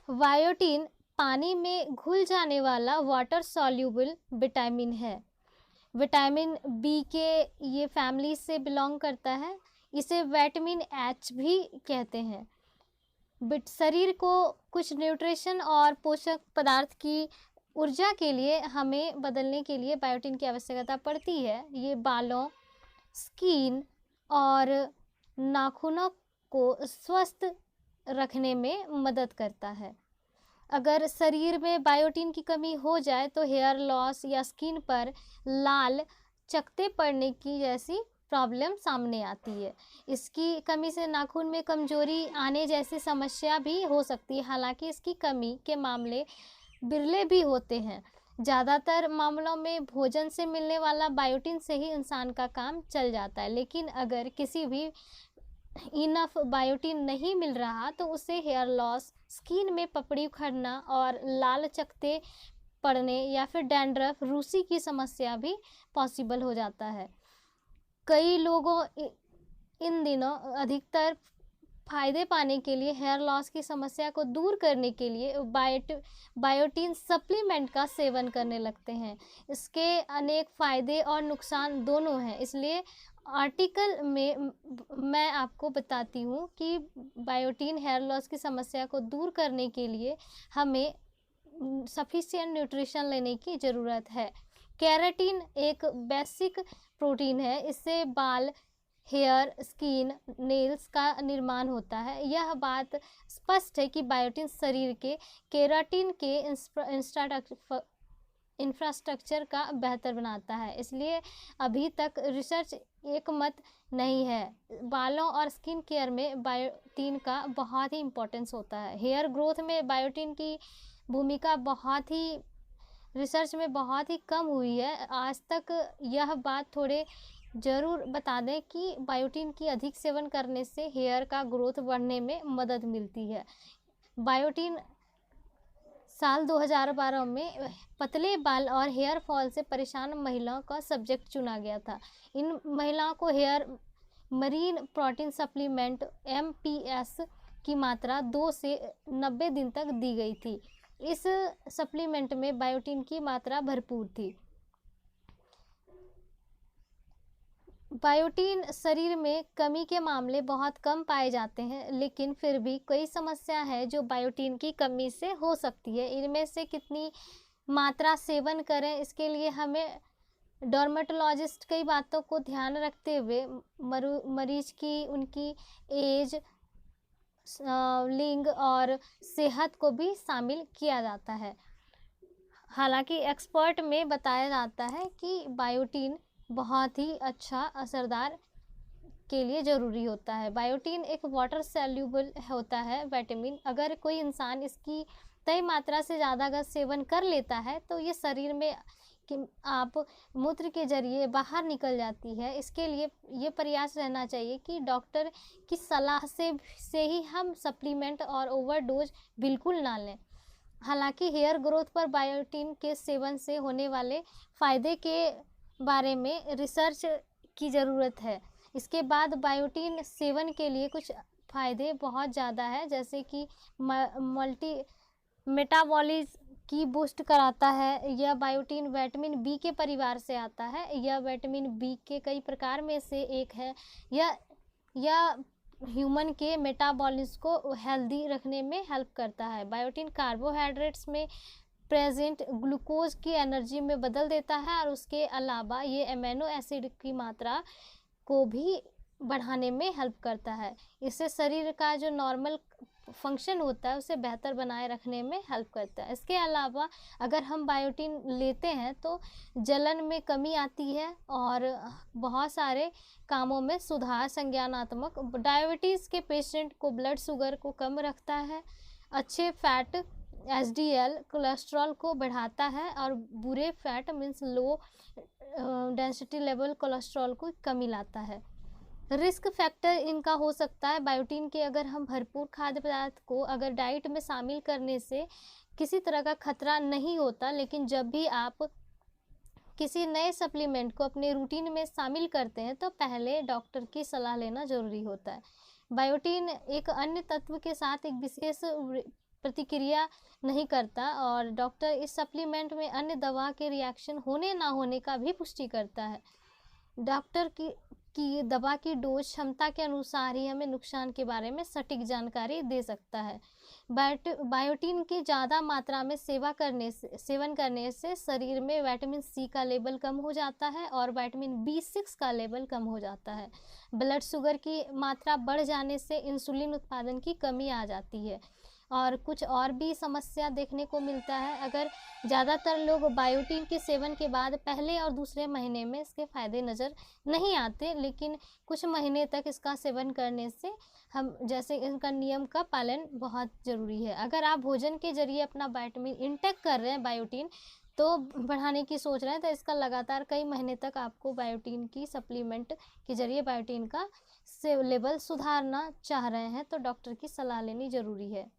Biotin पानी में घुल जाने वाला वाटर सॉल्यूबल विटामिन है। विटामिन बी के ये फैमिली से बिलोंग करता है। इसे विटामिन एच भी कहते हैं। शरीर को कुछ न्यूट्रिशन और पोषक पदार्थ की ऊर्जा के लिए हमें बदलने के लिए बायोटीन की आवश्यकता पड़ती है। ये बालों, स्किन और नाखूनों को स्वस्थ रखने में मदद करता है। अगर शरीर में बायोटीन की कमी हो जाए तो हेयर लॉस या स्किन पर लाल चकत्ते पड़ने की जैसी प्रॉब्लम सामने आती है। इसकी कमी से नाखून में कमजोरी आने जैसी समस्या भी हो सकती है। हालांकि इसकी कमी के मामले बिरले भी होते हैं। ज़्यादातर मामलों में भोजन से मिलने वाला बायोटीन से ही इंसान का काम चल जाता है। लेकिन अगर किसी भी इनफ बायोटीन नहीं मिल रहा तो उसे हेयर लॉस, स्किन में पपड़ी उखड़ना और लाल चकत्ते पड़ने या फिर डैंड्रफ, रूसी की समस्या भी पॉसिबल हो जाता है। कई लोगों इन दिनों अधिकतर फ़ायदे पाने के लिए हेयर लॉस की समस्या को दूर करने के लिए बायोटीन सप्लीमेंट का सेवन करने लगते हैं। इसके अनेक फ़ायदे और नुकसान दोनों हैं। इसलिए आर्टिकल में मैं आपको बताती हूँ कि बायोटीन हेयर लॉस की समस्या को दूर करने के लिए हमें सफिशिएंट न्यूट्रिशन लेने की ज़रूरत है। केराटिन एक बेसिक प्रोटीन है। इससे बाल, हेयर, स्किन, नेल्स का निर्माण होता है। यह बात स्पष्ट है कि बायोटीन शरीर के केराटिन के इंफ्रास्ट्रक्चर का बेहतर बनाता है। इसलिए अभी तक रिसर्च एकमत नहीं है। बालों और स्किन केयर में बायोटीन का बहुत ही इम्पोर्टेंस होता है। हेयर ग्रोथ में बायोटीन की भूमिका रिसर्च में बहुत ही कम हुई है। आज तक यह बात थोड़े ज़रूर बता दें कि बायोटीन की अधिक सेवन करने से हेयर का ग्रोथ बढ़ने में मदद मिलती है। बायोटीन साल 2012 में पतले बाल और हेयर फॉल से परेशान महिलाओं का सब्जेक्ट चुना गया था। इन महिलाओं को hair marine protein supplement MPS की मात्रा 2 से 90 दिन तक दी गई थी। इस सप्लीमेंट में बायोटीन की मात्रा भरपूर थी। बायोटीन शरीर में कमी के मामले बहुत कम पाए जाते हैं, लेकिन फिर भी कई समस्या है जो बायोटीन की कमी से हो सकती है। इनमें से कितनी मात्रा सेवन करें, इसके लिए हमें डर्मेटोलॉजिस्ट कई बातों को ध्यान रखते हुए मरीज की उनकी एज, लिंग और सेहत को भी शामिल किया जाता है। हालांकि एक्सपर्ट में बताया जाता है कि बायोटीन बहुत ही अच्छा असरदार के लिए ज़रूरी होता है। बायोटीन एक वाटर सॉल्यूबल होता है विटामिन। अगर कोई इंसान इसकी तय मात्रा से ज़्यादा अगर सेवन कर लेता है तो ये शरीर में आप मूत्र के जरिए बाहर निकल जाती है। इसके लिए ये प्रयास रहना चाहिए कि डॉक्टर की सलाह से ही हम सप्लीमेंट और ओवरडोज बिल्कुल ना लें। हालांकि हेयर ग्रोथ पर बायोटीन के सेवन से होने वाले फ़ायदे के बारे में रिसर्च की ज़रूरत है। इसके बाद बायोटीन सेवन के लिए कुछ फ़ायदे बहुत ज़्यादा है, जैसे कि मेटाबॉलिज्म की बूस्ट कराता है। यह बायोटीन विटामिन बी के परिवार से आता है। यह विटामिन बी के कई प्रकार में से एक है। यह ह्यूमन के मेटाबॉलिज्म को हेल्दी रखने में हेल्प करता है। बायोटीन कार्बोहाइड्रेट्स में प्रेजेंट ग्लूकोज की एनर्जी में बदल देता है और उसके अलावा ये अमीनो एसिड की मात्रा को भी बढ़ाने में हेल्प करता है। इससे शरीर का जो नॉर्मल फंक्शन होता है उसे बेहतर बनाए रखने में हेल्प करता है। इसके अलावा अगर हम बायोटीन लेते हैं तो जलन में कमी आती है और बहुत सारे कामों में सुधार, संज्ञानात्मक, डायबिटीज़ के पेशेंट को ब्लड शुगर को कम रखता है, अच्छे फैट HDL कोलेस्ट्रॉल को बढ़ाता है और बुरे fat means low density level cholesterol को कमी लाता है। रिस्क फैक्टर इनका हो सकता है बायोटीन के अगर हम भरपूर खाद्य पदार्थ को अगर डाइट में शामिल करने से किसी तरह का खतरा नहीं होता, लेकिन जब भी आप किसी नए सप्लीमेंट को अपने रूटीन में शामिल करते हैं तो पहले डॉक्टर की सलाह लेना ज़रूरी होता है। बायोटीन एक अन्य तत्व के साथ एक विशेष प्रतिक्रिया नहीं करता और डॉक्टर इस सप्लीमेंट में अन्य दवा के रिएक्शन होने ना होने का भी पुष्टि करता है। डॉक्टर की दवा की डोज क्षमता के अनुसार ही हमें नुकसान के बारे में सटीक जानकारी दे सकता है। बायोटिन की ज़्यादा मात्रा में सेवन करने से शरीर में विटामिन सी का लेवल कम हो जाता है और विटामिन B6 का लेवल कम हो जाता है। ब्लड शुगर की मात्रा बढ़ जाने से इंसुलिन उत्पादन की कमी आ जाती है और कुछ और भी समस्या देखने को मिलता है। अगर ज़्यादातर लोग बायोटिन के सेवन के बाद पहले और दूसरे महीने में इसके फ़ायदे नज़र नहीं आते, लेकिन कुछ महीने तक इसका सेवन करने से हम जैसे इनका नियम का पालन बहुत ज़रूरी है। अगर आप भोजन के ज़रिए अपना विटामिन इनटेक कर रहे हैं बायोटिन तो बढ़ाने की सोच रहे हैं, तो इसका लगातार कई महीने तक आपको बायोटिन की सप्लीमेंट के ज़रिए बायोटिन का लेवल सुधारना चाह रहे हैं तो डॉक्टर की सलाह लेनी ज़रूरी है।